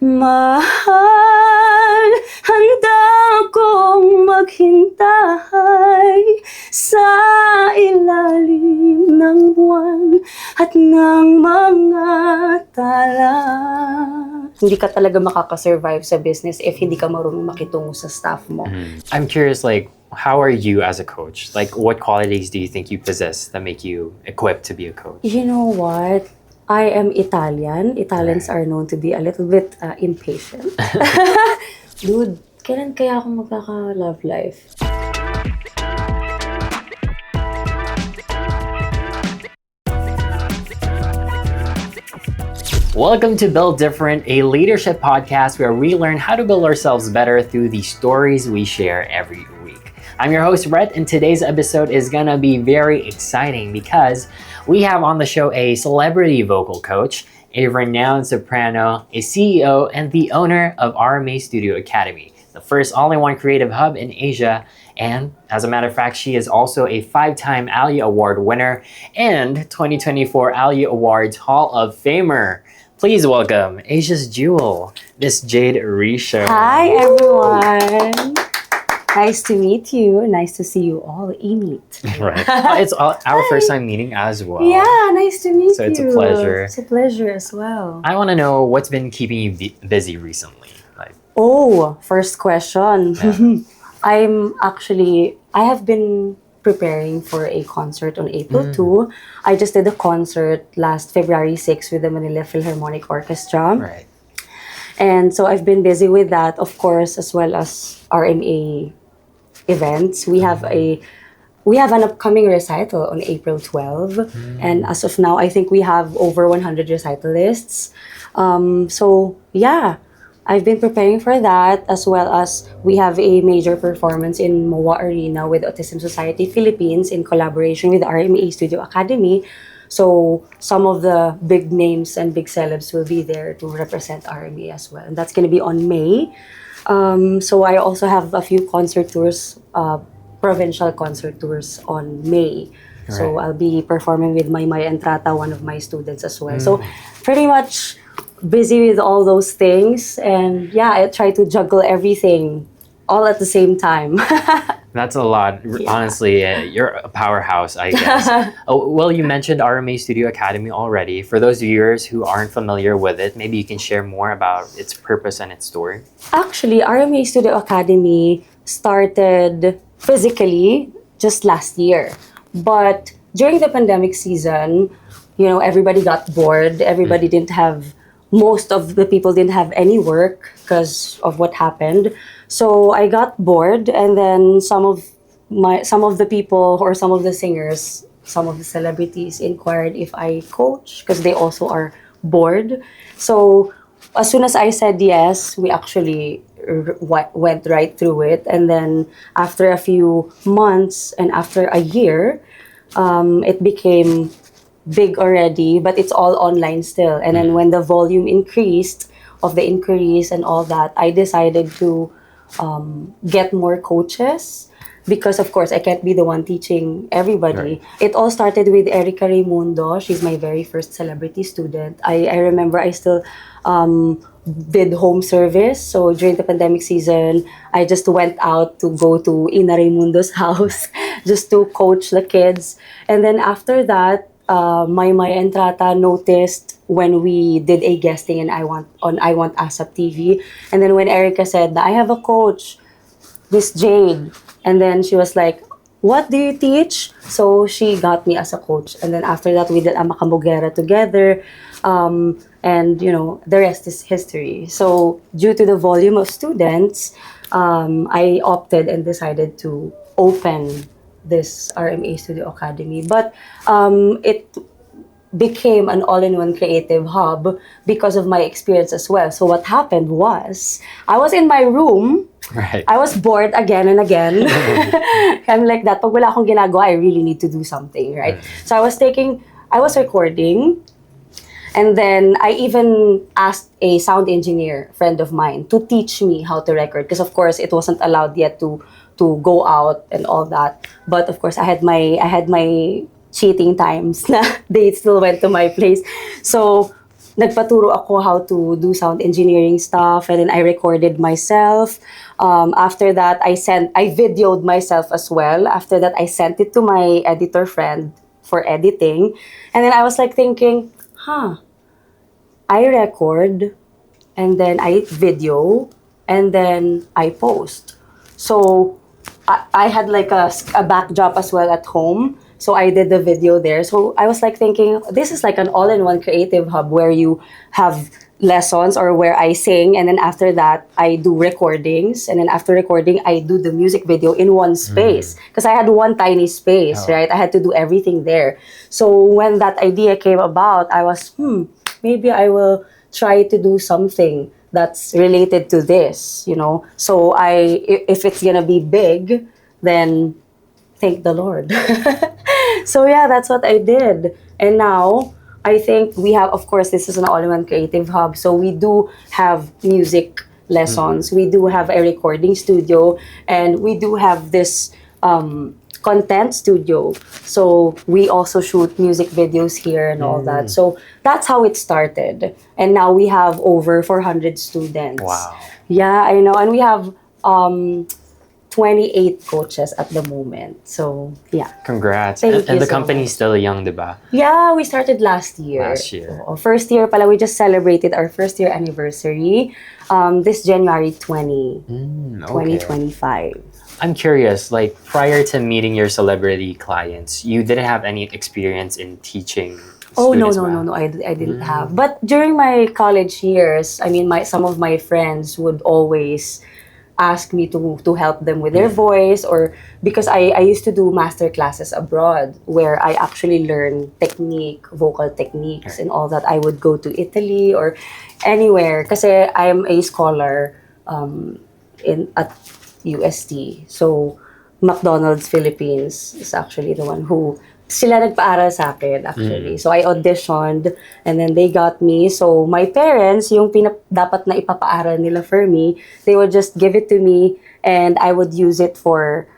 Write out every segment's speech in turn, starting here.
Mahal, handa kong maghintay sa ilalim ng buwan at ng mga tala. Hindi ka talaga makakasurvive sa business if hindi ka marunong makitungo sa staff mo. I'm curious, like, how are you as a coach? Like, what qualities do you think you possess that make you equipped to be a coach? You know what? I am Italian. Italians are known to be a little bit impatient. Dude, kailan kaya ako magkaka-love life? Welcome to Build Different, a leadership podcast where we learn how to build ourselves better through the stories we share every week. I'm your host, Rhett, and today's episode is gonna be very exciting because we have on the show a celebrity vocal coach, a renowned soprano, a CEO, and the owner of RMA Studio Academy, the first all-in-one creative hub in Asia. And as a matter of fact, she is also a 5-time ALIA Award winner and 2024 ALIA Awards Hall of Famer. Please welcome Asia's jewel, Miss Jade Riccio. Hi, everyone. Nice to meet you. Nice to see you all meet. Right. It's our first time meeting as well. Yeah, nice to meet you. So it's a pleasure. It's a pleasure as well. I want to know what's been keeping you busy recently. Like, First question. Yeah. I have been preparing for a concert on April 2. I just did a concert last February 6 with the Manila Philharmonic Orchestra. right. And so I've been busy with that, of course, as well as RMA events. We have an upcoming recital on April 12. And as of now, I think we have over 100 recitalists. So yeah, I've been preparing for that, as well as we have a major performance in MOA Arena with Autism Society Philippines in collaboration with RMA Studio Academy. So some of the big names and big celebs will be there to represent RMA as well. And that's going to be on May. So I also have a few concert tours, provincial concert tours on May. Right. So I'll be performing with Maya Entrata, one of my students as well. So pretty much busy with all those things. And yeah, I try to juggle everything all at the same time. That's a lot. Yeah. Honestly, you're a powerhouse, I guess. Well, you mentioned RMA Studio Academy already. For those viewers who aren't familiar with it, maybe you can share more about its purpose and its story. Actually, RMA Studio Academy started physically just last year. But during the pandemic season, everybody got bored. Everybody most of the people didn't have any work because of what happened. So I got bored, and then some of the people or some of the singers, some of the celebrities inquired if I coach because they also are bored. So as soon as I said yes, we actually went right through it. And then after a few months and after a year, it became big already, but it's all online still. And then when the volume increased of the inquiries and all that, I decided to get more coaches because, of course, I can't be the one teaching everybody. Right. It all started with Erica Raimundo. She's my very first celebrity student. I remember I still did home service. So during the pandemic season, I just went out to go to Ina Raimundo's house just to coach the kids. And then after that, Maya Entrata noticed when we did a guesting in I Want ASAP TV. And then when Erica said, I have a coach, Miss Jade. And then she was like, what do you teach? So she got me as a coach. And then after that, we did a Macambugera together. And, the rest is history. So due to the volume of students, I opted and decided to open this RMA Studio Academy. But it became an all-in-one creative hub because of my experience as well. So what happened was, I was in my room. Right. I was bored again and again. I'm like that. Pag wala akong ginagawa, I really need to do something, right? So I was recording. And then I even asked a sound engineer friend of mine to teach me how to record. Because of course, it wasn't allowed yet to go out and all that. But of course, I had my cheating times na they still went to my place. So nagpaturo ako how to do sound engineering stuff, and then I recorded myself. After that, I videoed myself as well. After that, I sent it to my editor friend for editing. And then I was like thinking, I record, and then I video, and then I post. So I had like a backdrop as well at home. So I did the video there. So I was like thinking, this is like an all-in-one creative hub where you have lessons or where I sing, and then after that I do recordings, and then after recording I do the music video in one space because I had one tiny space, right? I had to do everything there. So when that idea came about, I was maybe I will try to do something that's related to this, So if it's gonna be big, then thank the Lord. So yeah, that's what I did. And now I think we have, of course, this is an all-in-one creative hub. So we do have music lessons. We do have a recording studio, and we do have this content studio. So we also shoot music videos here and all that. So that's how it started. And now we have over 400 students. Wow. Yeah, I know. And we have 28 coaches at the moment. So, yeah. Congrats. Thank And you the so company's much. still young, diba? Yeah, we started last year. Last year. Oo. First year pala, we just celebrated our first year anniversary this January 20, Okay. 2025. I'm curious, like prior to meeting your celebrity clients, you didn't have any experience in teaching Oh, no, students no, math? no, no, I didn't have. But during my college years, I mean, some of my friends would always ask me to help them with their voice, or because I used to do master classes abroad where I actually learn vocal techniques and all that. I would go to Italy or anywhere kasi I'm a scholar at UST. So McDonald's Philippines is actually the one who sila nagpaaral sa akin actually. So I auditioned, and then they got me. So my parents, yung dapat na ipapaaral nila for me, they would just give it to me, and I would use it for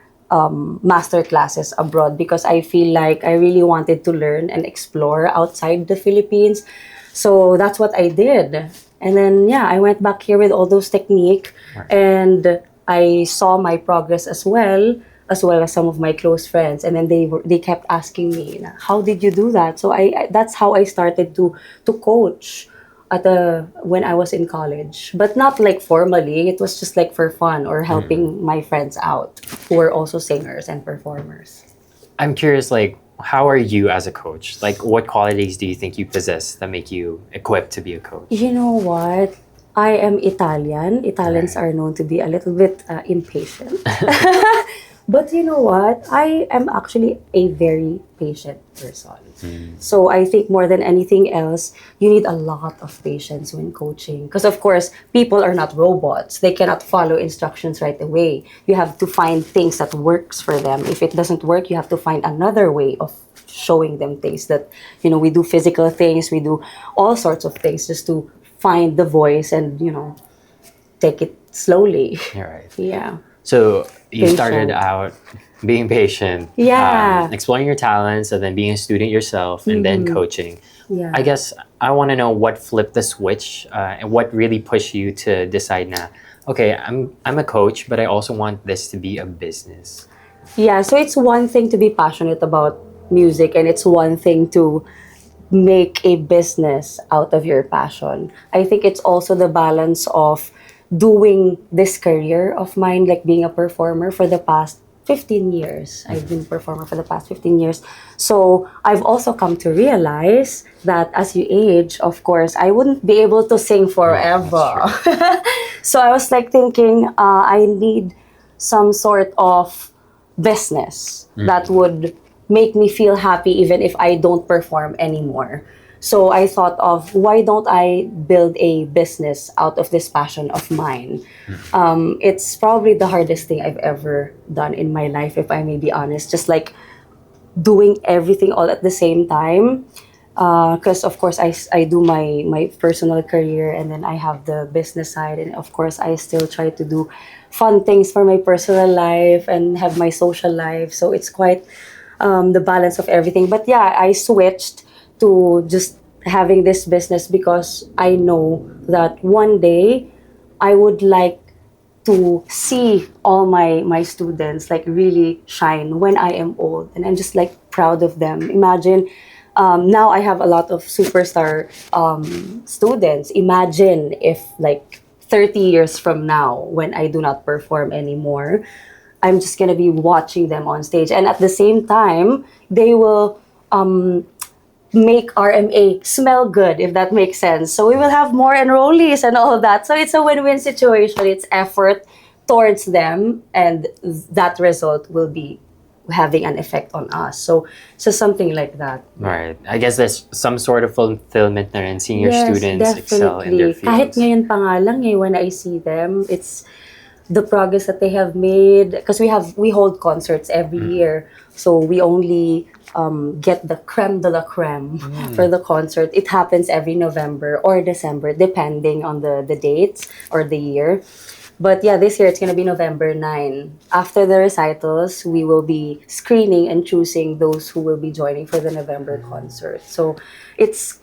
master classes abroad because I feel like I really wanted to learn and explore outside the Philippines. So that's what I did. And then yeah, I went back here with all those technique, and I saw my progress as well as some of my close friends, and then they kept asking me, how did you do that? So I that's how I started to coach when I was in college, but not like formally. It was just like for fun or helping my friends out who were also singers and performers. I'm curious, like, how are you as a coach? Like, what qualities do you think you possess that make you equipped to be a coach? You know what? I am Italian. Italians are known to be a little bit impatient. But you know what? I am actually a very patient person. So I think more than anything else, you need a lot of patience when coaching. Because of course, people are not robots. They cannot follow instructions right away. You have to find things that works for them. If it doesn't work, you have to find another way of showing them things that, we do physical things, we do all sorts of things just to find the voice and, take it slowly. You're right. Yeah. So you Patient. started out being patient, Yeah. exploring your talents, and then being a student yourself, and then coaching. Yeah. I guess I want to know what flipped the switch and what really pushed you to decide now, okay, I'm a coach, but I also want this to be a business. Yeah, so it's one thing to be passionate about music, and it's one thing to make a business out of your passion. I think it's also the balance of doing this career of mine, like being a performer for the past 15 years. I've been a performer for the past 15 years. So I've also come to realize that as you age, of course, I wouldn't be able to sing forever. So I was like thinking, I need some sort of business that would make me feel happy even if I don't perform anymore. So I thought of, why don't I build a business out of this passion of mine? It's probably the hardest thing I've ever done in my life, if I may be honest. Just like doing everything all at the same time. Because of course I do my personal career, and then I have the business side, and of course I still try to do fun things for my personal life and have my social life. So it's quite the balance of everything. But yeah, I switched to just having this business because I know that one day I would like to see all my students like really shine when I am old, and I'm just like proud of them. Imagine, now I have a lot of superstar students. Imagine if like 30 years from now, when I do not perform anymore, I'm just gonna be watching them on stage, and at the same time they will make RMA smell good, if that makes sense. So we will have more enrollees and all that. So it's a win-win situation. It's effort towards them, and that result will be having an effect on us. So something like that. Right. I guess there's some sort of fulfillment na rin seeing your Yes, students excel in their definitely. Kahit fields. ngayon pa nga lang when I see them, it's the progress that they have made, because we hold concerts every year, so we only get the creme de la creme for the concert. It happens every November or December, depending on the dates or the year. But yeah, this year it's gonna be November 9. After the recitals, we will be screening and choosing those who will be joining for the November concert. So it's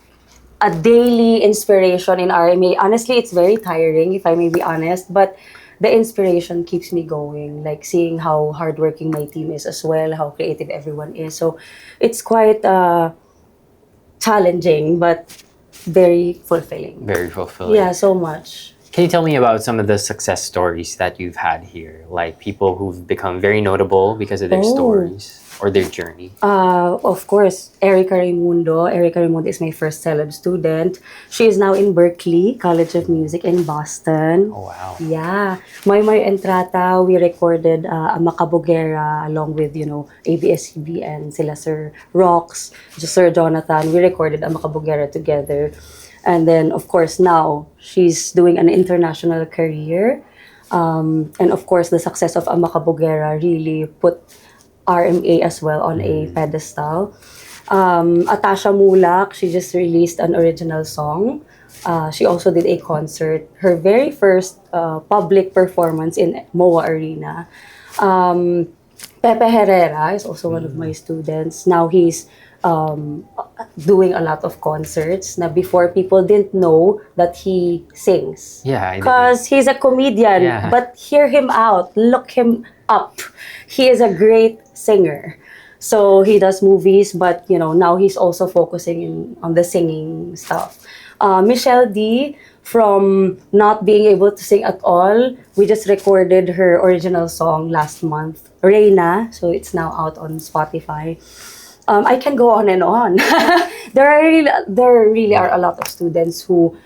a daily inspiration in RMA. Honestly, it's very tiring, if I may be honest, but the inspiration keeps me going, like seeing how hardworking my team is as well, how creative everyone is. So it's quite challenging, but very fulfilling. Very fulfilling. Yeah, so much. Can you tell me about some of the success stories that you've had here? Like people who've become very notable because of their stories or their journey? Of course, Erica Raimundo. Erica Raimundo is my first celeb student. She is now in Berklee College of Music in Boston. Oh, wow. Yeah. Moy Entrata, we recorded a Macabugera along with, ABS-CBN and sila Sir Rox, Sir Jonathan. We recorded a Macabugera together. And then, of course, now she's doing an international career. And of course, the success of Amacabugera really put RMA as well on a pedestal. Atasha Mulak, she just released an original song. She also did a concert, her very first public performance in MOA Arena. Pepe Herrera is also one of my students. Now he's doing a lot of concerts. Now before, people didn't know that he sings. Yeah, I did. Because he's a comedian. Yeah. But hear him out. Look him up. He is a great singer. So he does movies, but now he's also focusing on the singing stuff. Michelle D, from not being able to sing at all, we just recorded her original song last month, Reina. So it's now out on Spotify. I can go on and on. There really are a lot of students who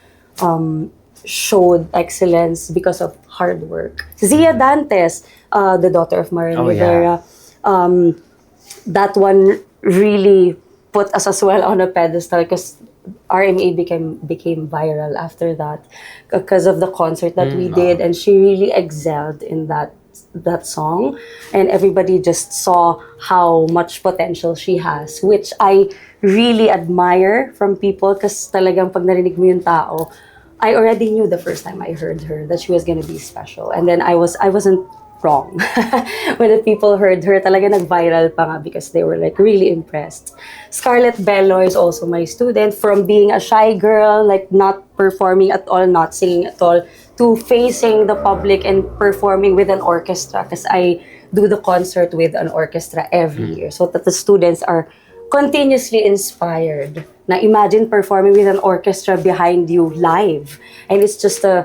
showed excellence because of hard work. Zia Dantes, the daughter of Marian Rivera, that one really put us as well on a pedestal because RMA became viral after that because of the concert that we did, and she really excelled in that song, and everybody just saw how much potential she has, which I really admire from people because talagang pag narinig mo yung tao, I already knew the first time I heard her that she was gonna be special, and then I wasn't wrong. When the people heard her, talaga nag-viral pa nga because they were like really impressed. Scarlett Bello is also my student. From being a shy girl, like not performing at all, not singing at all, to facing the public and performing with an orchestra, because I do the concert with an orchestra every year, so that the students are continuously inspired. Now imagine performing with an orchestra behind you live, and it's just an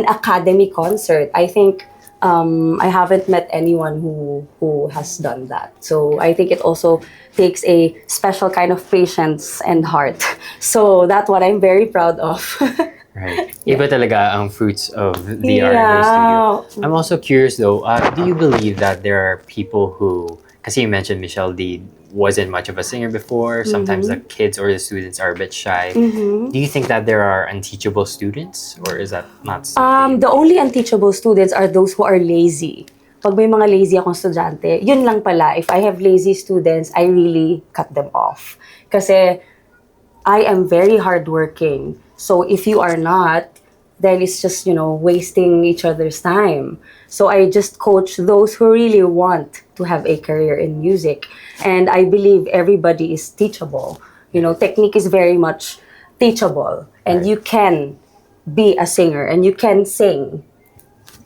academy concert. I think I haven't met anyone who has done that. So I think it also takes a special kind of patience and heart. So that's what I'm very proud of. Right. Iba talaga ang fruits of the RMA Studio. I'm also curious though, do you believe that there are people who, kasi you mentioned Michelle D wasn't much of a singer before, sometimes the kids or the students are a bit shy. Do you think that there are unteachable students, or is that not something? The only unteachable students are those who are lazy. Pag may mga lazy akong estudyante, yun lang pala. If I have lazy students, I really cut them off. Kasi I am very hardworking. So if you are not, then it's just, wasting each other's time. So I just coach those who really want to have a career in music. And I believe everybody is teachable. technique is very much teachable, and you can be a singer and you can sing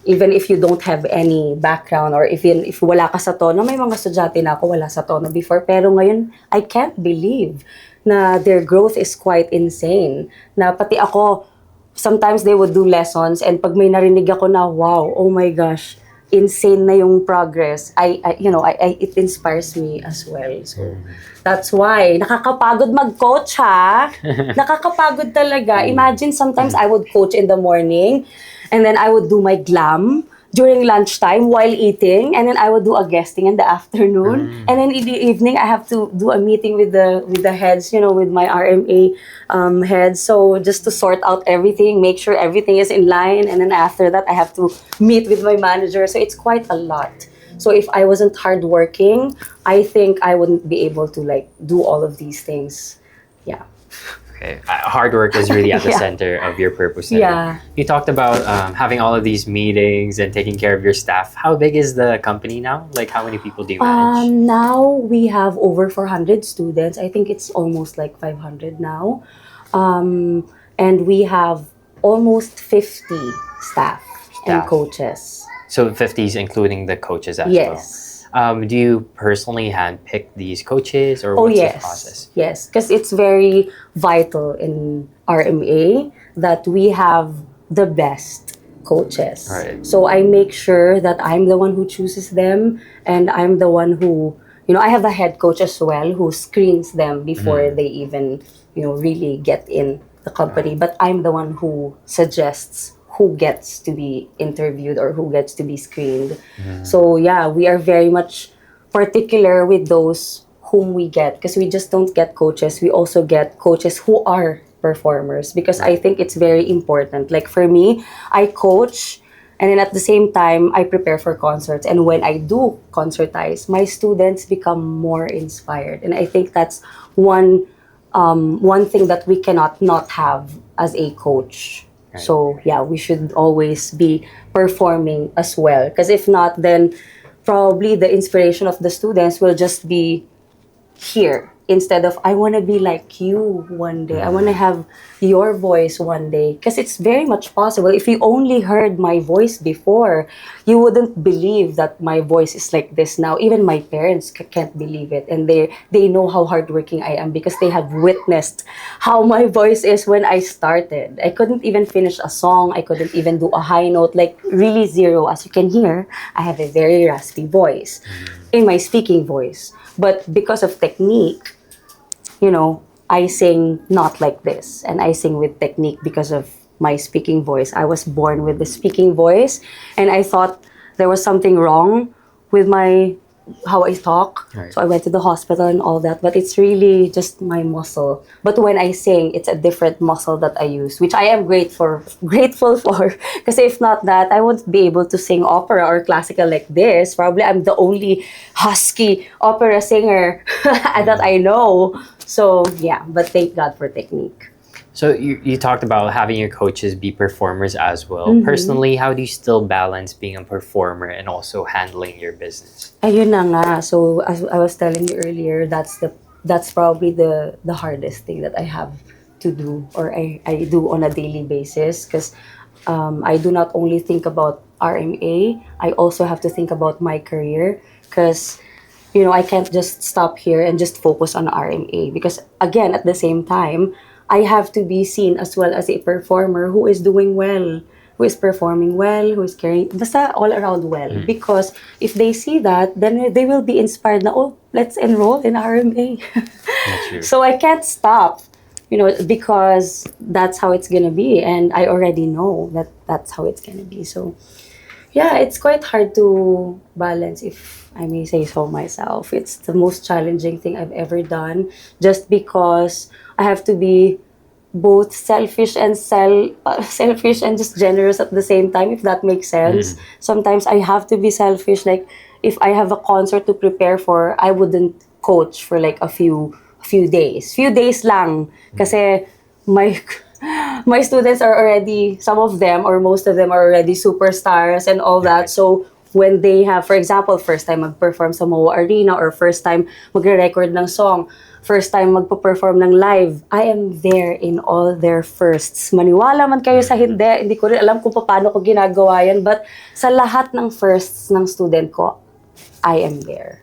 even if you don't have any background, or even if wala ka sa tono. May mga estudyante na ako wala sa tono before, pero ngayon I can't believe na their growth is quite insane. Na pati ako, sometimes they would do lessons, and pag may narinig ako na, wow, oh my gosh, insane na yung progress. It inspires me as well. So that's why nakakapagod mag-coach, ha. Nakakapagod talaga. Imagine sometimes I would coach in the morning, and then I would do my glam during lunchtime while eating, and then I would do a guesting in the afternoon, and then in the evening I have to do a meeting with the heads, with my RMA heads. So just to sort out everything, make sure everything is in line, and then after that I have to meet with my manager. So it's quite a lot. So if I wasn't hardworking, I think I wouldn't be able to do all of these things. Yeah. Okay. Hard work is really at the center of your purpose. Yeah. You talked about having all of these meetings and taking care of your staff. How big is the company now? Like, how many people do you manage? Now we have over 400 students. I think it's almost 500 now. And we have almost 50 staff and coaches. So 50s including the coaches as well? Yes. Do you personally handpick these coaches, or what's the process? Yes, because it's very vital in RMA that we have the best coaches. Right. So I make sure that I'm the one who chooses them, and I'm the one who, I have a head coach as well who screens them before they even, really get in the company. But I'm the one who suggests who gets to be interviewed or who gets to be screened. So yeah, we are very much particular with those whom we get, because we just don't get coaches. We also get coaches who are performers, because I think it's very important. Like for me, I coach, and then at the same time, I prepare for concerts. And when I do concertize, my students become more inspired. And I think that's one thing that we cannot not have as a coach. So yeah, we should always be performing as well. Because if not, then probably the inspiration of the students will just be here, instead of, I want to be like you one day. I want to have your voice one day. Because it's very much possible. If you only heard my voice before, you wouldn't believe that my voice is like this now. Even my parents can't believe it. And they know how hardworking I am, because they have witnessed how my voice is when I started. I couldn't even finish a song. I couldn't even do a high note. Really zero. As you can hear, I have a very raspy voice in my speaking voice. But because of technique, I sing not like this, and I sing with technique because of my speaking voice. I was born with the speaking voice, and I thought there was something wrong with how I talk. Right. So I went to the hospital and all that, but it's really just my muscle. But when I sing, it's a different muscle that I use, which I am grateful for. Because if not that, I wouldn't be able to sing opera or classical like this. Probably I'm the only husky opera singer that I know. So yeah, but thank God for technique. So you talked about having your coaches be performers as well. Personally, how do you still balance being a performer and also handling your business? Ayun na nga. So as I was telling you earlier, that's probably the hardest thing that I have to do, or I do on a daily basis, because I do not only think about RMA, I also have to think about my career, because I can't just stop here and just focus on RMA, because again, at the same time, I have to be seen as well as a performer who is doing well, who is performing well, who is carrying, basta all around well. Because if they see that, then they will be inspired na, oh, let's enroll in RMA. So I can't stop, because that's how it's gonna be. And I already know that that's how it's gonna be. So yeah, it's quite hard to balance, if I may say so myself. It's the most challenging thing I've ever done, just because I have to be both selfish and just generous at the same time, if that makes sense. Sometimes I have to be selfish. Like if I have a concert to prepare for, I wouldn't coach for a few days lang, kasi my students are already, some of them or most of them are already superstars and all that. So when they have, for example, first time mag-perform sa MOA Arena or first time magre-record ng song, first time magpo-perform ng live, I am there in all their firsts. Maniwala man kayo sa hindi ko rin alam kung paano ko ginagawa yan, but sa lahat ng firsts ng student ko, I am there.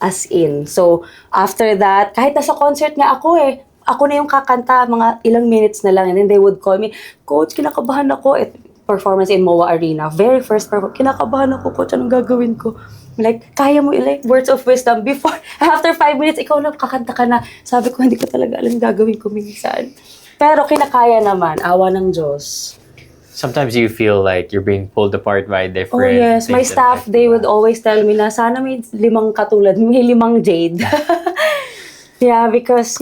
As in. So, after that, kahit nasa concert nga ako ako na yung kakanta, mga ilang minutes na lang, and then they would call me, Coach, kinakabahan ako. Performance in MOA Arena. Very first performance. Kinakabahan ako, Coach, anong gagawin ko? Like, kaya mo, like, words of wisdom. Before, after 5 minutes, ikaw na, kakanta ka na. Sabi ko, hindi ko talaga alam gagawin ko minsan. Pero kinakaya naman, awa ng Diyos. Sometimes you feel like you're being pulled apart by different... Oh yes, my staff, they would always tell me na sana may 5 katulad, may 5 Jade. Yeah, because,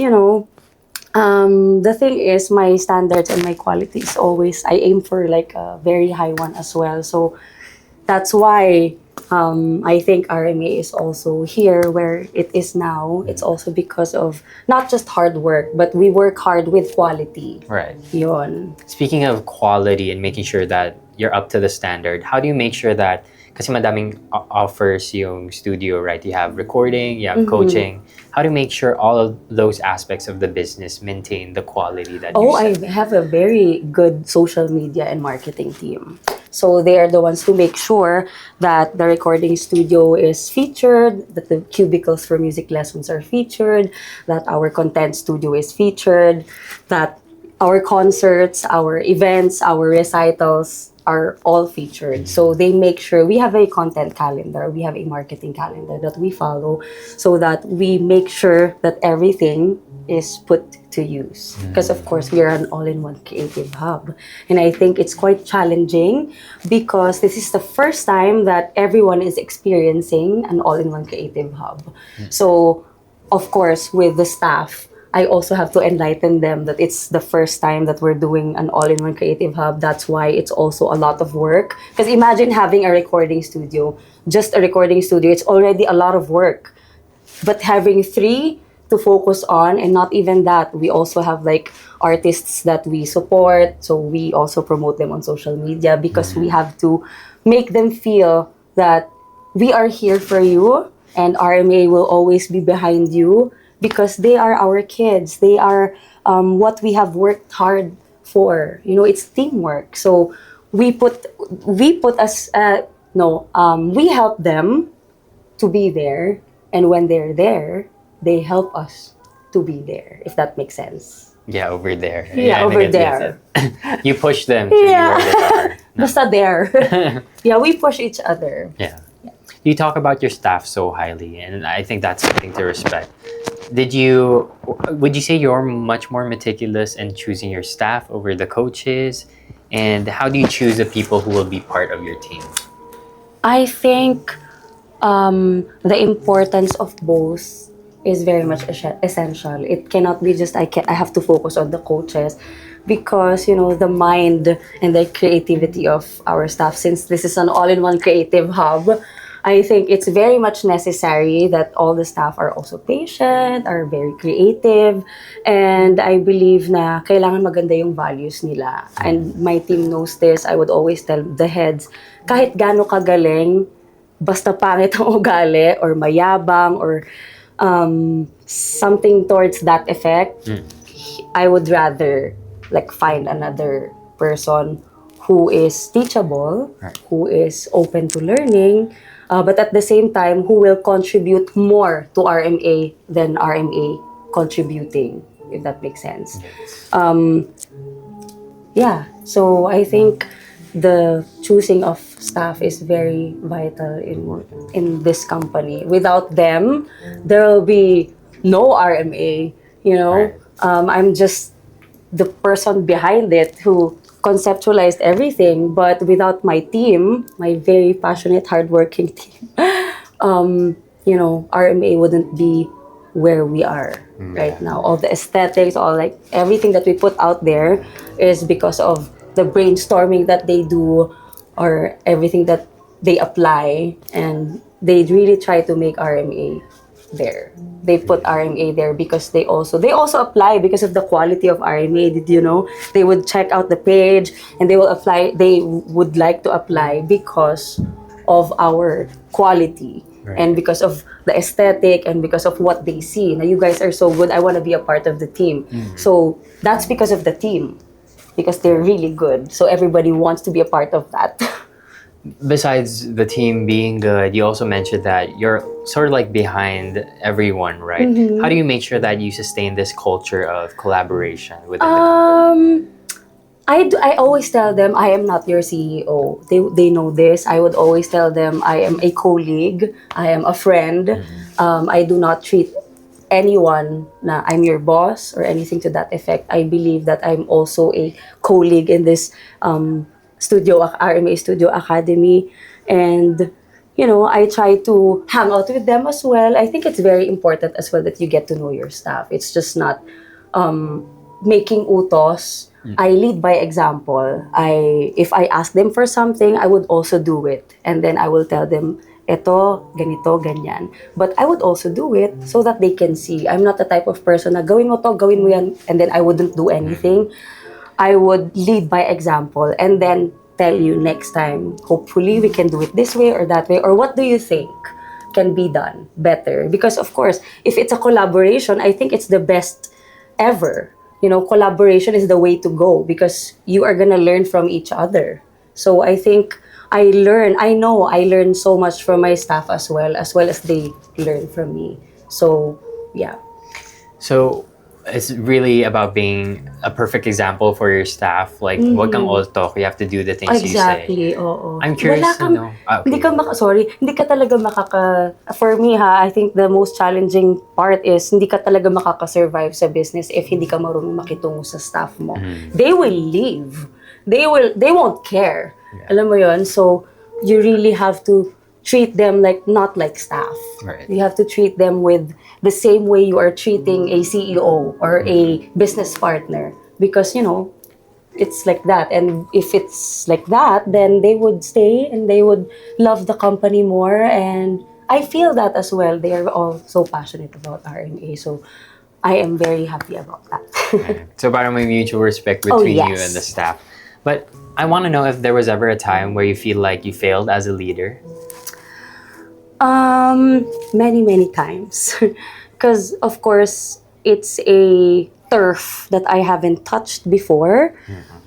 the thing is, my standards and my qualities always, I aim for like a very high one as well. So that's why I think RMA is also here where it is now. It's also because of not just hard work, but we work hard with quality. Right. Yun. Speaking of quality and making sure that you're up to the standard, how do you make sure that, kasi madaming offers yung studio, right? You have recording, you have coaching. How do you make sure all of those aspects of the business maintain the quality that you set? I have a very good social media and marketing team. So they are the ones who make sure that the recording studio is featured, that the cubicles for music lessons are featured, that our content studio is featured, that our concerts, our events, our recitals are all featured. So they make sure we have a content calendar, we have a marketing calendar that we follow so that we make sure that everything is put to use. Because of course, we are an all-in-one creative hub. And I think it's quite challenging because this is the first time that everyone is experiencing an all-in-one creative hub. So, of course, with the staff, I also have to enlighten them that it's the first time that we're doing an all-in-one creative hub. That's why it's also a lot of work. Because imagine having a recording studio, just a recording studio, it's already a lot of work. But having 3 to focus on, and not even that, we also have like artists that we support. So we also promote them on social media because we have to make them feel that we are here for you and RMA will always be behind you. Because they are our kids. They are what we have worked hard for. It's teamwork. So we help them to be there, and when they're there, they help us to be there. If that makes sense. Yeah, over there. Yeah, over there. You push them to be where they are. Basta there. Yeah, we push each other. Yeah. You talk about your staff so highly, and I think that's something to respect. Would you say you're much more meticulous in choosing your staff over the coaches? And how do you choose the people who will be part of your team? I think the importance of both is very much essential. It cannot be just I have to focus on the coaches because the mind and the creativity of our staff, since this is an all-in-one creative hub, I think it's very much necessary that all the staff are also patient, are very creative, and I believe na kailangan maganda yung values nila. And my team knows this. I would always tell the heads, kahit gaano kagaling, basta pangit ang ugali or mayabang or something towards that effect, I would rather find another person who is teachable, who is open to learning, but at the same time, who will contribute more to RMA than RMA contributing, if that makes sense. Yes. So I think the choosing of staff is very vital in this company. Without them, there will be no RMA, Right. I'm just the person behind it who conceptualized everything, but without my team, my very passionate, hardworking team, RMA wouldn't be where we are right now. All the aesthetics, everything that we put out there is because of the brainstorming that they do or everything that they apply, and they really try to make RMA there. They put RMA there because they also apply because of the quality of RMA. Did you know? They would check out the page and they will apply. They would like to apply because of our quality. Right. And because of the aesthetic and because of what they see, now you guys are so good, I want to be a part of the team. So that's because of the team, because they're really good. So everybody wants to be a part of that. Besides the team being good, you also mentioned that you're sort of like behind everyone, right? How do you make sure that you sustain this culture of collaboration within the company? I always tell them I am not your CEO. They know this. I would always tell them I am a colleague. I am a friend. I do not treat anyone na I'm your boss or anything to that effect. I believe that I'm also a colleague in this RMA Studio Academy, and I try to hang out with them as well. I think it's very important as well that you get to know your staff. It's just not making utos. I lead by example. If I ask them for something, I would also do it. And then I will tell them, eto, ganito, ganyan. But I would also do it so that they can see. I'm not the type of person na gawin mo to, gawin mo yan, and then I wouldn't do anything. I would lead by example and then tell you next time, hopefully we can do it this way or that way, or what do you think can be done better? Because of course, if it's a collaboration, I think it's the best ever. Collaboration is the way to go because you are gonna learn from each other. So I think I learn so much from my staff as well as they learn from me. So yeah. So it's really about being a perfect example for your staff. Like, wag kang all talk. You have to do the things you say. Exactly, oo. I'm curious Wala to know. Hindi ka talaga for me I think the most challenging part is hindi ka talaga makaka-survive sa business if hindi ka marunong makitungo sa staff mo. They will leave. They won't care. Yeah. Alam mo yon? So, you really have to treat them not like staff. Right. You have to treat them with the same way you are treating a CEO or a business partner because it's like that, and if it's like that, then they would stay and they would love the company more, and I feel that as well. They are all so passionate about RMA, so I am very happy about that. Right. So parang may mutual respect between you and the staff. But I want to know if there was ever a time where you feel like you failed as a leader. Many times. Because, of course, it's a turf that I haven't touched before.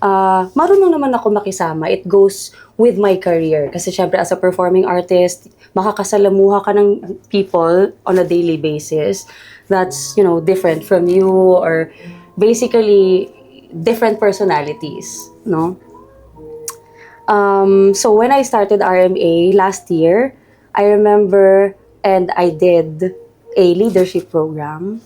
Marunong naman ako makisama. It goes with my career. Kasi syempre, as a performing artist, makakasalamuha ka ng people on a daily basis. That's, different from you, or basically different personalities, no? So when I started RMA last year, I remember, and I did a leadership program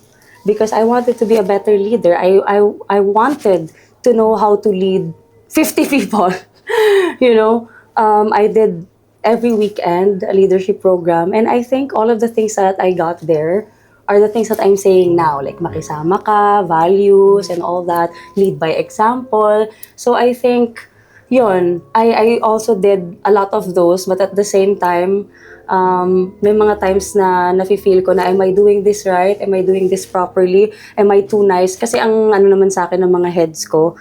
because I wanted to be a better leader. I wanted to know how to lead 50 people. I did every weekend a leadership program, and I think all of the things that I got there are the things that I'm saying now, like makisama ka, values, and all that, lead by example. So I think I also did a lot of those, but at the same time, may mga times na nafe-feel ko na, am I doing this right? Am I doing this properly? Am I too nice? Kasi ang naman sa akin ng mga heads ko,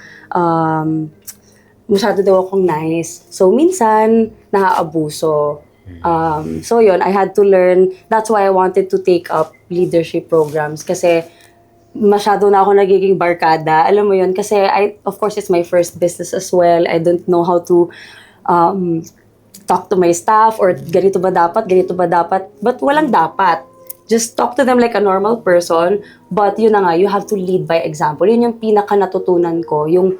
masyado daw akong nice. So minsan, naaabuso. So I had to learn. That's why I wanted to take up leadership programs kasi masyado na ako nagiging barkada. Alam mo yun, kasi of course, it's my first business as well. I don't know how to talk to my staff or ganito ba dapat. But walang dapat. Just talk to them like a normal person. But yun na nga, you have to lead by example. Yun yung pinaka natutunan ko, yung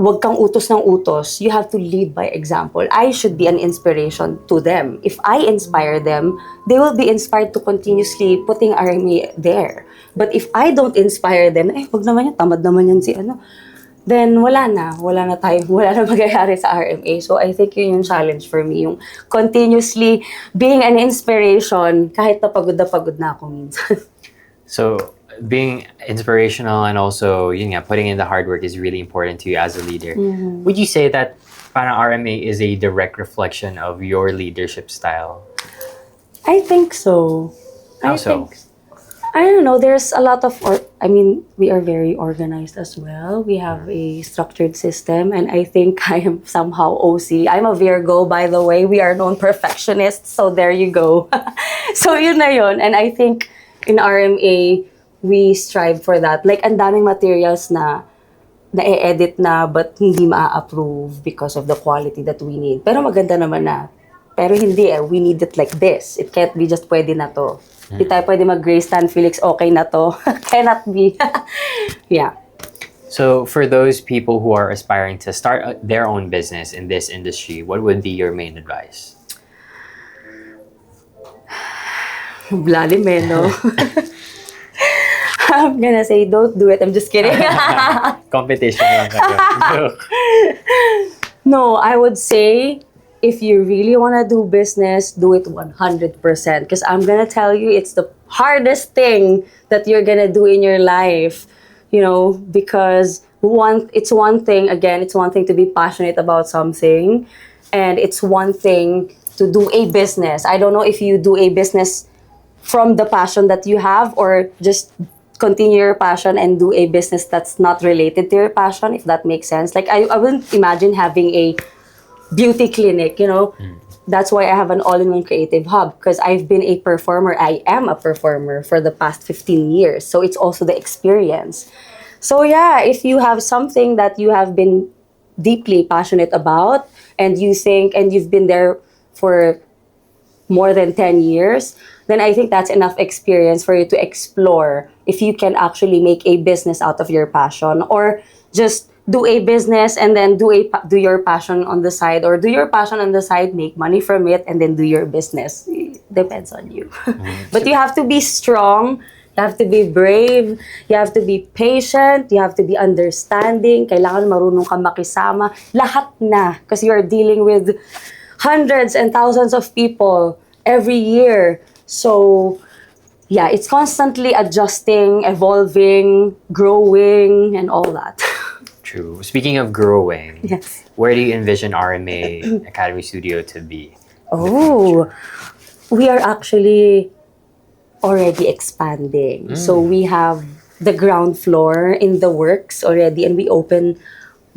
wag kang utos ng utos. You have to lead by example. I should be an inspiration to them. If I inspire them, they will be inspired to continuously putting RMA there. But if I don't inspire them, wag naman yan, tamad naman yan si then wala na magyayari sa RMA. So I think yun yung challenge for me, yung continuously being an inspiration kahit na pagod na ako minsan. So being inspirational and also putting in the hard work is really important to you as a leader. Would you say that parang RMA is a direct reflection of your leadership style? I think so. How so? I don't know, there's a lot of I mean, we are very organized as well. We have a structured system, and I think I am somehow OC. I'm a Virgo, by the way. We are known perfectionists, so there you go. So yun na yun. And I think in RMA, we strive for that. Like, ang daming materials na na-edit na but hindi ma-approve because of the quality that we need. Pero maganda naman na. Pero hindi we need it like this. It can't be just pwede na to. Hindi tayo pwede mag-Grace Stan Felix, okay na to. Cannot be. Yeah. So for those people who are aspiring to start their own business in this industry, what would be your main advice? Blalim no? I'm gonna say, don't do it. I'm just kidding. Competition lang kayo. No, I would say, if you really want to do business, do it 100%. Because I'm gonna tell you, it's the hardest thing that you're gonna do in your life. You know, because it's one thing to be passionate about something, and it's one thing to do a business. I don't know if you do a business from the passion that you have, or just continue your passion and do a business that's not related to your passion, if that makes sense. Like, I wouldn't imagine having a beauty clinic, you know. That's why I have an all-in-one creative hub, because I've been a performer. I am a performer for the past 15 years. So it's also the experience. So yeah, if you have something that you have been deeply passionate about, and you think, and you've been there for more than 10 years, then I think that's enough experience for you to explore if you can actually make a business out of your passion, or just do a business and then do your passion on the side, or do your passion on the side, make money from it, and then do your business. Depends on you. But you have to be strong, you have to be brave, you have to be patient, you have to be understanding, kailangan marunong ka makisama, lahat na, because you are dealing with hundreds and thousands of people every year. So yeah, it's constantly adjusting, evolving, growing, and all that. True. Speaking of growing, Yes. where do you envision RMA Academy Studio to be? Oh, we are actually already expanding. So we have the ground floor in the works already, and we open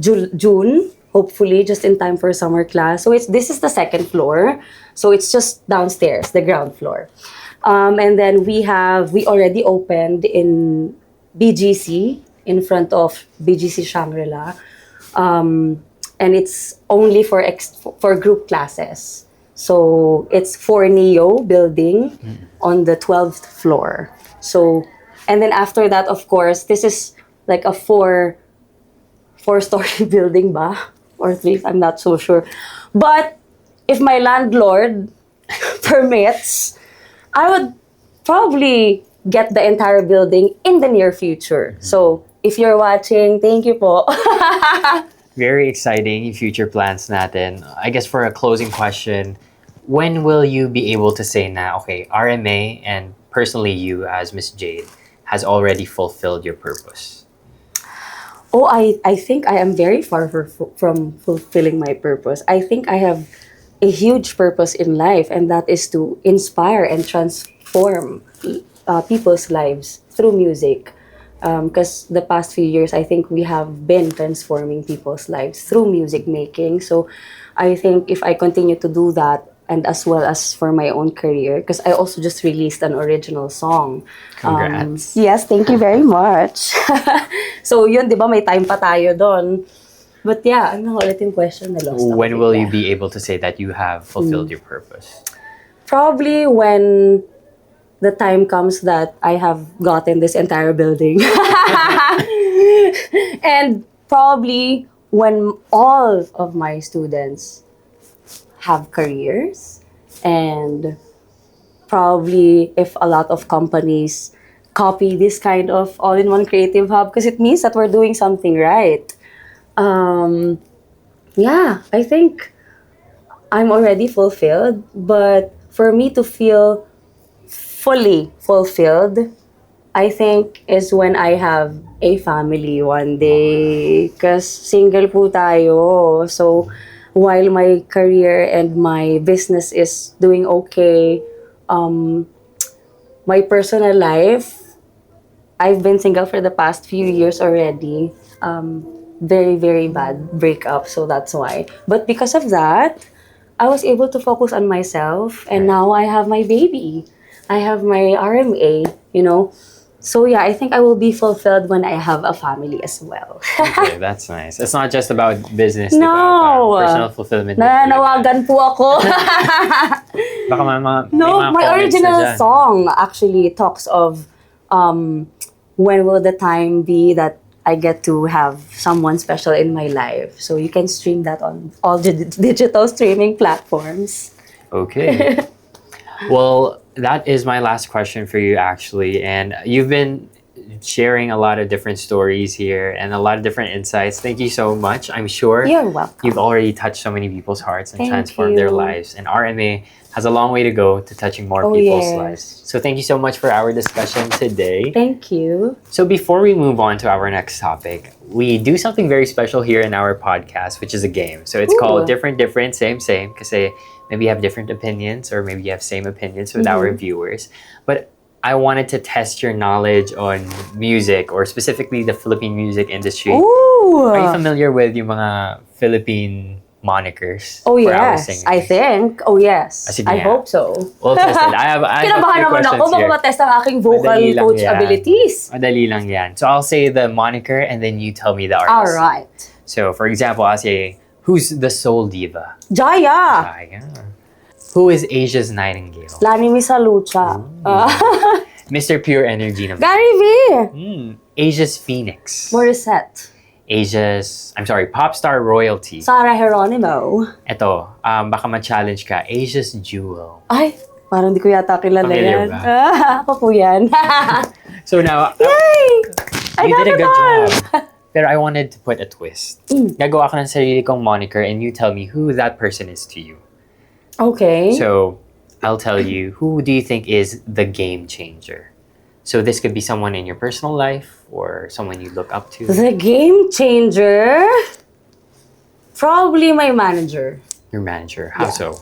June, hopefully just in time for summer class. So this is the second floor. So it's just downstairs, the ground floor. And then we already opened in BGC, in front of BGC Shangri-La. And it's only for group classes. So it's for Neo building on the 12th floor. So, and then after that, of course, this is like a four-story building ba? Or three, I'm not so sure. But if my landlord permits, I would probably get the entire building in the near future. So if you're watching, thank you po. Very exciting future plans natin. I guess for a closing question, when will you be able to say na, okay, RMA and personally you as Miss Jade has already fulfilled your purpose? Oh, I think I am very far from fulfilling my purpose. I think I have a huge purpose in life, and that is to inspire and transform people's lives through music. Because the past few years, I think we have been transforming people's lives through music making. So I think if I continue to do that, and as well as for my own career, because I also just released an original song. Congrats. Yes, thank you very much. So yun, di ba, may time pa tayo doon. But yeah, ano ulit yung question na lost ako When will you bigla. be able to say that you have fulfilled your purpose? Probably when the time comes that I have gotten this entire building. And probably when all of my students have careers, and probably if a lot of companies copy this kind of all-in-one creative hub, because it means that we're doing something right. Yeah, I think I'm already fulfilled, but for me to feel fully fulfilled, I think is when I have a family one day. Because single po tayo. So while my career and my business is doing okay, my personal life I've been single for the past few years already. Very, very bad breakup, so that's why. But because of that, I was able to focus on myself, and now I have my baby. I have my RMA, you know. So yeah, I think I will be fulfilled when I have a family as well. Okay, that's nice. It's not just about business, No. di ba? Parang personal fulfillment. Nananawagan po ako. Baka may mga No, my comments na original dyan. song actually talks of when will the time be that I get to have someone special in my life. So you can stream that on all the digital streaming platforms. Okay. Well, that is my last question for you, actually. And you've been sharing a lot of different stories here and a lot of different insights. Thank you so much. I'm sure You're welcome. you've already touched so many people's hearts and Thank transformed their you. lives. And RMA has a long way to go to touching more Oh, people's yes. lives. So thank you so much for our discussion today. Thank you. So before we move on to our next topic, we do something very special here in our podcast, which is a game. So it's Ooh. called Different, Different, Same, Same, because maybe you have different opinions or maybe you have same opinions with our viewers. But I wanted to test your knowledge on music or specifically the Philippine music industry. Ooh. Are you familiar with yung mga Philippine monikers Oh for our yes, singers? I think. Oh yes, Sige I nga. hope so. Well tested. I have a Kinabahan few naman questions ako, baka here. matest ang aking vocal Madali lang coach yan. abilities. Madali lang yan. So I'll say the moniker and then you tell me the artist. All right. So for example, I'll say, who's the soul diva? Jaya. Jaya. Who is Asia's Nightingale? Lani Misalucha. Mr. Pure Energy naman. Gary V. Asia's Phoenix. Morissette. Pop star royalty. Sarah Geronimo. Ito, baka ma-challenge ka. Asia's Jewel. Ay, parang di ko yata kilala Familiar yan. ba? Ako po yan. So now, Yay! I you got did a it good all. job. Pero I wanted to put a twist. Gagawa ko ng sarili kong moniker and you tell me who that person is to you. Okay. So, I'll tell you, who do you think is the game changer? So this could be someone in your personal life or someone you look up to. The game changer? Probably my manager. Your manager. How so?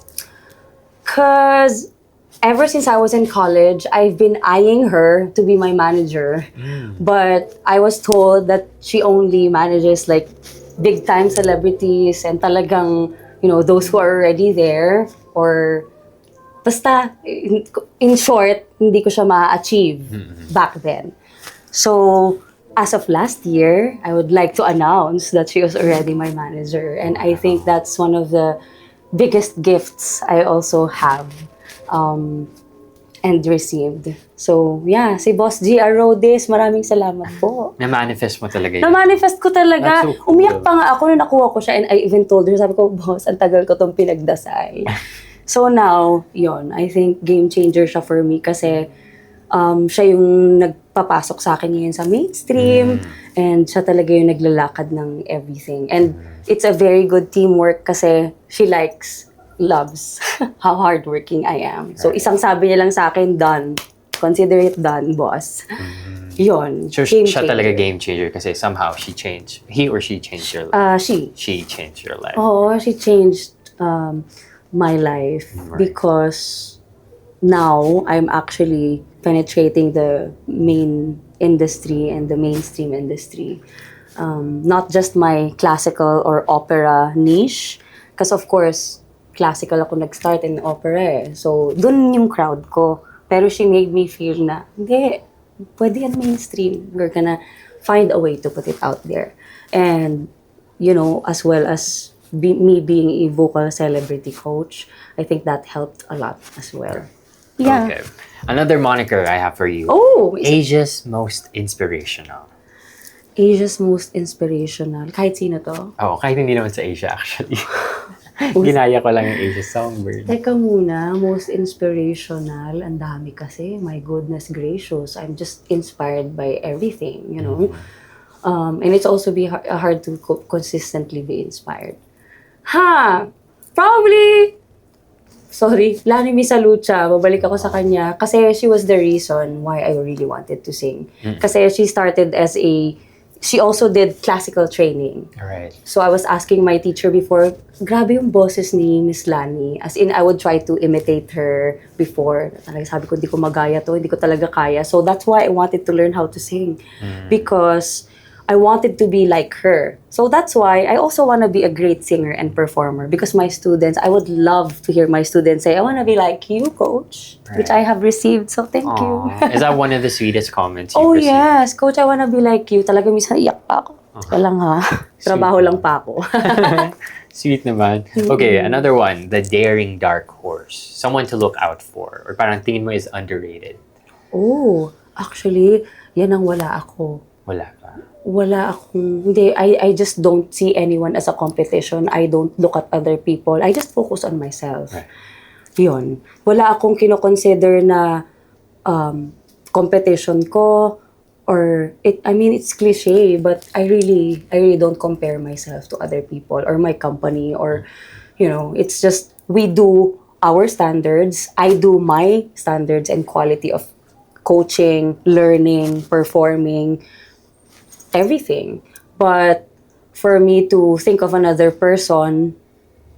Because ever since I was in college, I've been eyeing her to be my manager. But I was told that she only manages like big time celebrities and talagang, you know, those who are already there. Or basta, in short, hindi ko siya ma-achieve back then. So, as of last year, I would like to announce that she was already my manager. And I think that's one of the biggest gifts I also have and received. So, yeah, si Boss G. Rhodes, maraming salamat po. Na-manifest mo talaga yun. Na-manifest ko talaga. That's so cool. Umiyak pa nga ako nung nakuha ko siya and I even told her, sabi ko, boss, ang tagal ko tong pinagdasal. So now, yon, I think game changer siya for me kasi siya yung nagpapasok sa akin ngayon sa mainstream and siya talaga yung naglalakad ng everything. And it's a very good teamwork kasi she loves how hardworking I am. So isang sabi niya lang sa akin, done. Consider it done, boss. Yon. So game siya changer. talaga game changer kasi somehow he or she changed your life. She changed your life. Oo, she changed my life because now I'm actually penetrating the main industry and the mainstream industry. Not just my classical or opera niche, because of course, classical ako nag-start in opera eh. So, dun yung crowd ko. Pero she made me feel na, hindi, pwede yan mainstream. We're gonna find a way to put it out there. And, you know, as well as me being a vocal celebrity coach, I think that helped a lot as well. Yeah. Okay. Another moniker I have for you. Oh! Asia's most inspirational. Asia's most inspirational. Kahit sino to? Oh, kahit hindi naman sa Asia actually. Ginaya ko lang yung Asia Songbird. Teka muna, most inspirational. Ang dami kasi. My goodness gracious. I'm just inspired by everything, you know. And it's also hard to consistently be inspired. Probably, sorry, Lani Misalucha, babalik ako sa kanya kasi she was the reason why I really wanted to sing. Kasi she started as a she also did classical training. Right. So I was asking my teacher before, grabe yung boses ni Miss Lani. As in, I would try to imitate her before. Talaga sabi ko, hindi ko magaya to, hindi ko talaga kaya. So that's why I wanted to learn how to sing. Because I wanted to be like her. So that's why I also want to be a great singer and performer. Because my students, I would love to hear my students say, I want to be like you, coach. Right. Which I have received. So thank you. Is that one of the sweetest comments you've Oh received? yes, coach, I wanna be like you. Talaga minsan iyak pa ako. Wala nga. Trabaho lang pa ako. Sweet naman. Okay, another one. The daring dark horse. Someone to look out for. Or parang tingin mo is underrated. Oh, actually, yan ang wala ako. Wala ka. Wala akong, hindi, I just don't see anyone as a competition. I don't look at other people. I just focus on myself. Right. Yun. Wala akong kino-consider na competition ko or I mean it's cliche but I really don't compare myself to other people or my company or it's just we do our standards. I do my standards and quality of coaching, learning, performing, everything. But for me to think of another person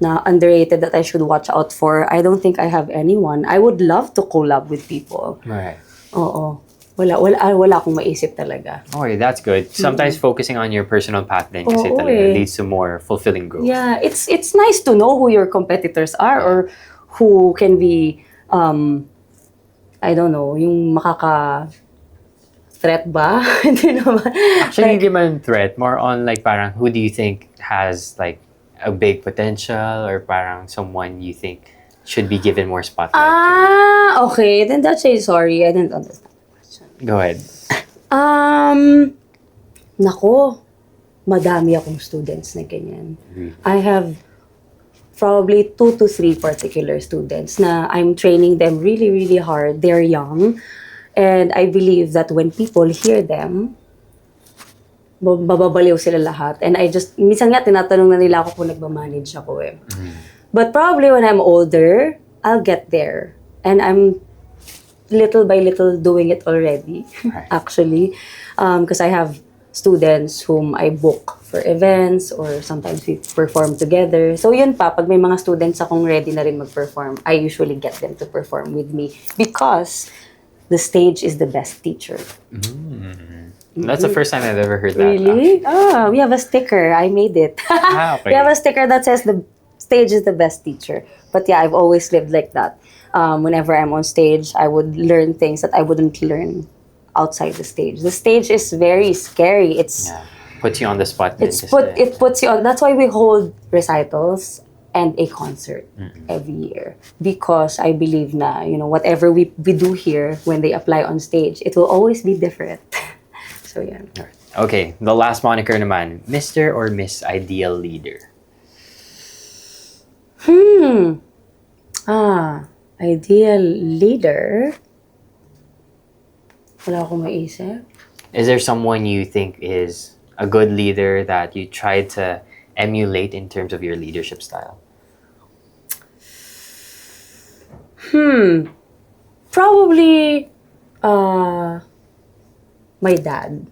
na underrated that I should watch out for, I don't think I have anyone. I would love to collab with people. Right. Oo. Wala akong maisip talaga. Okay, that's good. Sometimes focusing on your personal path din kasi Oo, talaga eh. leads to more fulfilling growth. Yeah, it's nice to know who your competitors are or who can be I don't know, yung threat ba? Hindi naman. Actually, hindi man threat. More on like parang who do you think has like a big potential or parang someone you think should be given more spotlight? Okay. Then that's sorry. I didn't understand. Go ahead. Nako, madami akong students na ganyan. I have probably 2 to 3 particular students na I'm training them really, really hard. They're young. And I believe that when people hear them, bababaliw sila lahat. And minsan nga, tinatanong na nila ako kung nagmamanage ako eh. But probably when I'm older, I'll get there. And I'm little by little doing it already, actually. Because I have students whom I book for events or sometimes we perform together. So yun pa, pag may mga students akong ready na rin mag-perform, I usually get them to perform with me because the stage is the best teacher. That's the first time I've ever heard that. Really? We have a sticker. I made it. Okay. We have a sticker that says the stage is the best teacher. But yeah, I've always lived like that. Whenever I'm on stage, I would learn things that I wouldn't learn outside the stage. The stage is very scary. Puts you on the spot. It puts you on. That's why we hold recitals and a concert every year, because I believe na whatever we do here, when they apply on stage, it will always be different. So yeah. Okay, the last moniker naman, Mr. or Miss Ideal Leader. Ideal leader. Wala akong maisip. Is there someone you think is a good leader that you try to emulate in terms of your leadership style? Probably my dad.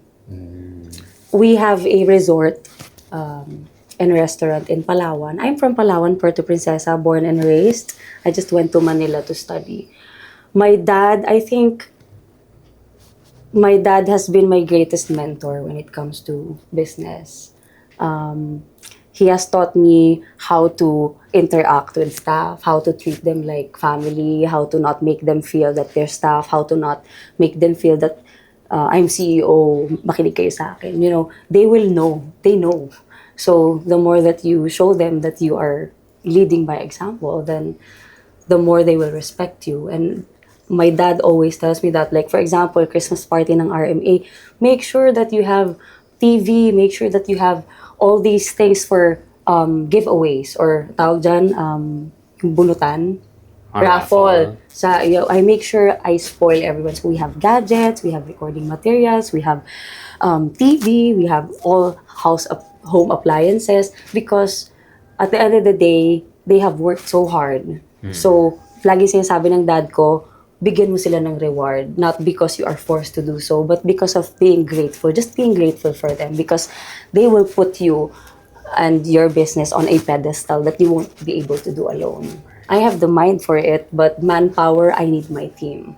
We have a resort and restaurant in Palawan. I'm from Palawan, Puerto Princesa, born and raised. I just went to Manila to study. My dad, I think, my dad has been my greatest mentor when it comes to business. He has taught me how to interact with staff, how to treat them like family, how to not make them feel that they're staff, how to not make them feel that I'm CEO, makinig kayo sa akin. They will know. They know. So the more that you show them that you are leading by example, then the more they will respect you. And my dad always tells me that, like, for example, Christmas party ng RMA, make sure that you have TV, make sure that you have all these things for giveaways or tawag dyan, yung bunutan, raffle. I make sure I spoil everyone. So we have gadgets, we have recording materials, we have TV, we have all home appliances, because at the end of the day, they have worked so hard. So lagi sinasabi ng dad ko, bigyan mo sila ng reward. Not because you are forced to do so, but because of being grateful. Just being grateful for them because they will put you and your business on a pedestal that you won't be able to do alone. I have the mind for it, but manpower, I need my team.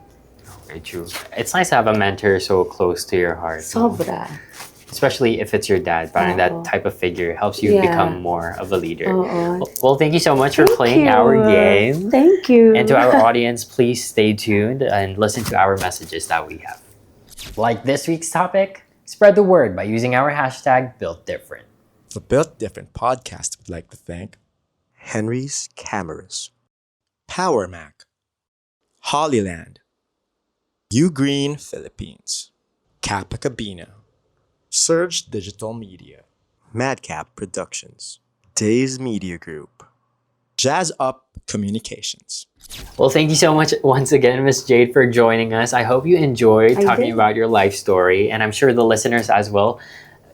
Very true. It's nice to have a mentor so close to your heart. Sobra. Especially if it's your dad. Parang that type of figure helps you Yeah. become more of a leader. Oo. Well, thank you so much for playing you. our game. Thank you. And to our audience, please stay tuned and listen to our messages that we have. Like this week's topic, spread the word by using our hashtag #BuiltDifferent. The Built Different podcast would like to thank Henry's Cameras, Power Mac, Hollyland, U Green Philippines, Kappa Cabina, Surge Digital Media, Madcap Productions, Days Media Group, Jazz Up Communications. Well, thank you so much once again, Miss Jade, for joining us. I hope you enjoyed talking about your life story, and I'm sure the listeners as well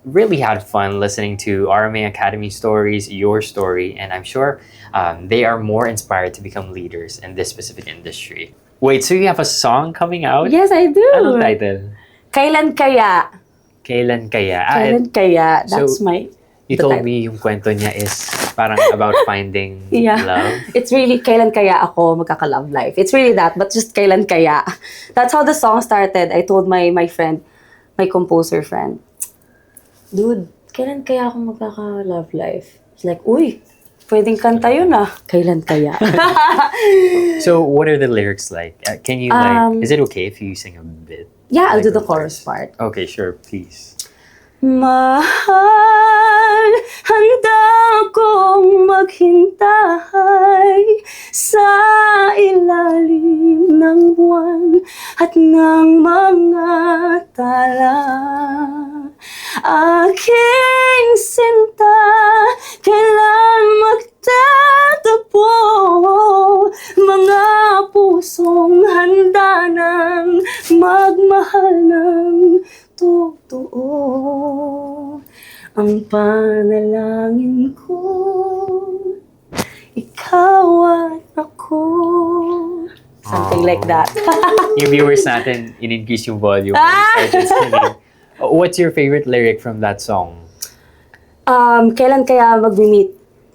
really had fun listening to RMA Academy stories, your story, and I'm sure they are more inspired to become leaders in this specific industry. Wait, so you have a song coming out? Yes, I do. Anong title? Kailan kaya? Kailan kaya? Kailan kaya? That's so, my... You the told title. me yung kwento niya is parang about finding Yeah. love. It's really, kailan kaya ako magkaka-love life? It's really that, but just kailan kaya? That's how the song started. I told my friend, my composer friend, dude, kailan kaya ako magkaka-love life? It's like, uy, pwedeng kanta yun ah. Kailan kaya? So what are the lyrics like? Can you is it okay if you sing a bit? Yeah, I'll Like do the the chorus part. Okay, sure, please. Mahal, handa kong maghintay sa ilalim ng buwan at ng mga tala. Aking sinta, kailan magtatagpo mga pusong handa ng magmahal ng totoo. Ang panalangin ko, ikaw at ako. Something like that. Yung viewers natin, in-increase yung volume. When you started singing. What's your favorite lyric from that song? Kailan kaya mag-meet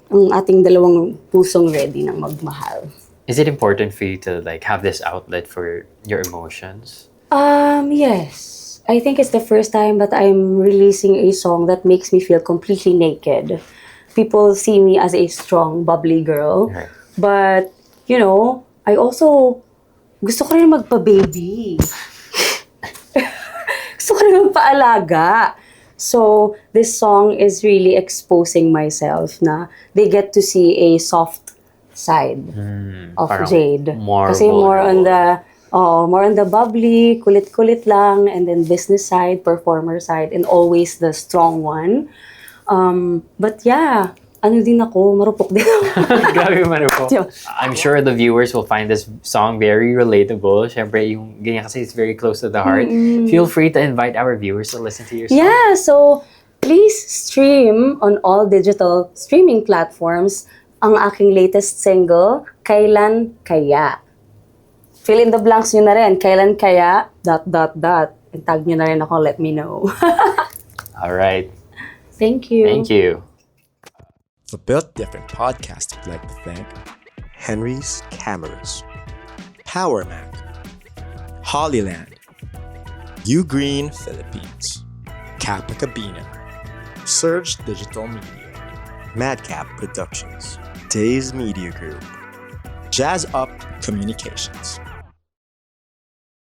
ang ating dalawang pusong ready ng magmahal? Is it important for you to like have this outlet for your emotions? Yes. I think it's the first time that I'm releasing a song that makes me feel completely naked. People see me as a strong, bubbly girl. Right. But, you know, I also gusto ko rin magpa-baby. Gusto ko rin magpa-alaga. So, this song is really exposing myself na they get to see a soft side of Parang Jade. more Kasi more on vulnerable. more on the bubbly, kulit-kulit lang, and then business side, performer side, and always the strong one. But yeah, ano din ako, marupok din ako. Grabe man po. Yeah. I'm sure the viewers will find this song very relatable. Siyempre, yung ganyan kasi it's very close to the heart. Feel free to invite our viewers to listen to your song. Yeah, so please stream on all digital streaming platforms ang aking latest single, Kailan Kaya. Fill in the blanks nyo na rin. Kailan kaya, ... And tag nyo na rin ako, let me know. All right. Thank you. Thank you. The Built Different podcast would like to thank Henry's Cameras, Power Mac, Hollyland, U Green Philippines, Kappa Cabina, Surge Digital Media, Madcap Productions, Days Media Group, Jazz Up Communications.